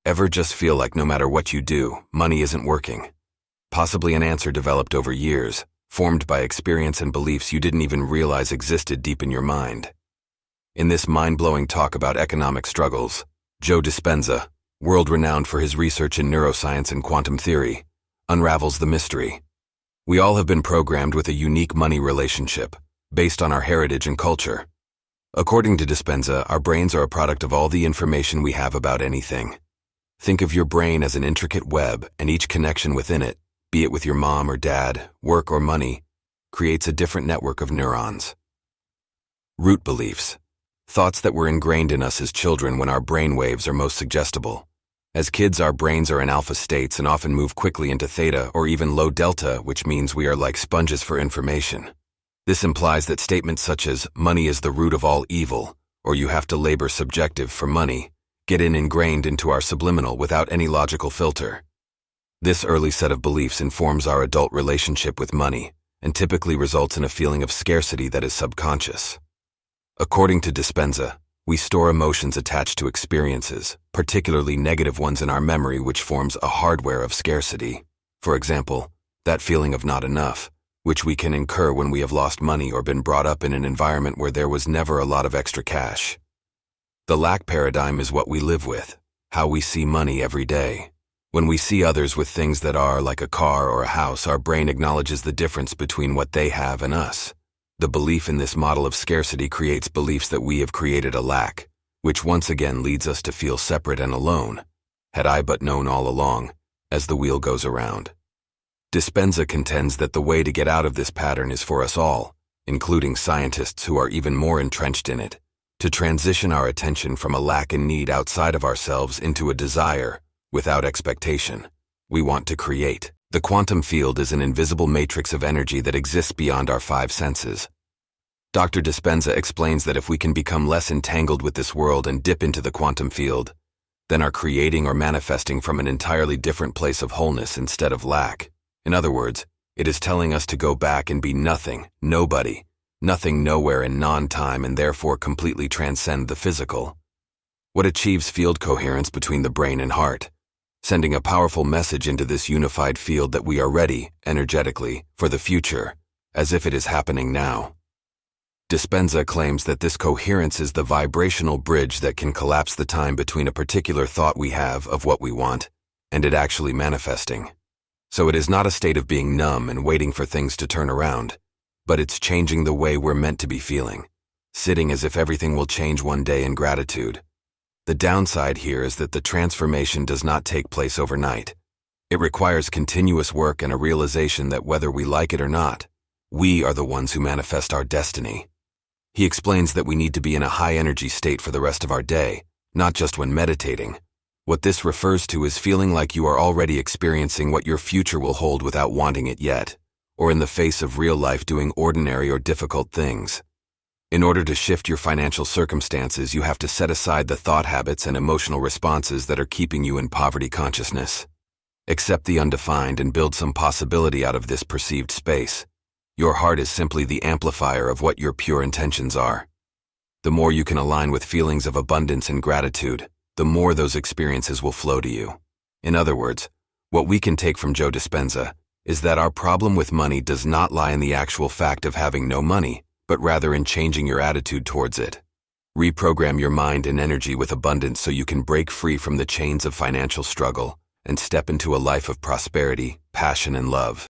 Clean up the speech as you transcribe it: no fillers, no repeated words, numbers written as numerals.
Ever just feel like no matter what you do, money isn't working? Possibly an answer developed over years, formed by experience and beliefs you didn't even realize existed deep in your mind. In this mind-blowing talk about economic struggles, Joe Dispenza, world-renowned for his research in neuroscience and quantum theory, unravels the mystery. We all have been programmed with a unique money relationship, based on our heritage and culture. According to Dispenza, our brains are a product of all the information we have about anything. Think of your brain as an intricate web, and each connection within it, be it with your mom or dad, work or money, creates a different network of neurons. Root beliefs. Thoughts that were ingrained in us as children when our brain waves are most suggestible. As kids, our brains are in alpha states and often move quickly into theta or even low delta, which means we are like sponges for information. This implies that statements such as, money is the root of all evil, or you have to labor subjective for money, get ingrained into our subliminal without any logical filter. This early set of beliefs informs our adult relationship with money and typically results in a feeling of scarcity that is subconscious. According to Dispenza, we store emotions attached to experiences, particularly negative ones in our memory, which forms a hardware of scarcity. For example, that feeling of not enough, which we can incur when we have lost money or been brought up in an environment where there was never a lot of extra cash. The lack paradigm is what we live with, how we see money every day. When we see others with things that are like a car or a house, our brain acknowledges the difference between what they have and us. The belief in this model of scarcity creates beliefs that we have created a lack, which once again leads us to feel separate and alone. Had I but known all along, as the wheel goes around. Dispenza contends that the way to get out of this pattern is for us all, including scientists who are even more entrenched in it, to transition our attention from a lack and need outside of ourselves into a desire, without expectation, we want to create. The quantum field is an invisible matrix of energy that exists beyond our five senses. Dr. Dispenza explains that if we can become less entangled with this world and dip into the quantum field, then are creating or manifesting from an entirely different place of wholeness instead of lack. In other words, it is telling us to go back and be nothing, nobody, nothing nowhere in non-time, and therefore completely transcend the physical. What achieves field coherence between the brain and heart, sending a powerful message into this unified field that we are ready, energetically, for the future, as if it is happening now. Dispenza claims that this coherence is the vibrational bridge that can collapse the time between a particular thought we have of what we want and it actually manifesting. So it is not a state of being numb and waiting for things to turn around, but it's changing the way we're meant to be feeling, sitting as if everything will change one day in gratitude. The downside here is that the transformation does not take place overnight. It requires continuous work and a realization that whether we like it or not, we are the ones who manifest our destiny. He explains that we need to be in a high-energy state for the rest of our day, not just when meditating. What this refers to is feeling like you are already experiencing what your future will hold without wanting it yet, or in the face of real life doing ordinary or difficult things. In order to shift your financial circumstances, you have to set aside the thought habits and emotional responses that are keeping you in poverty consciousness. Accept the undefined and build some possibility out of this perceived space. Your heart is simply the amplifier of what your pure intentions are. The more you can align with feelings of abundance and gratitude, the more those experiences will flow to you. In other words, what we can take from Joe Dispenza is that our problem with money does not lie in the actual fact of having no money, but rather in changing your attitude towards it. Reprogram your mind and energy with abundance so you can break free from the chains of financial struggle and step into a life of prosperity, passion, and love.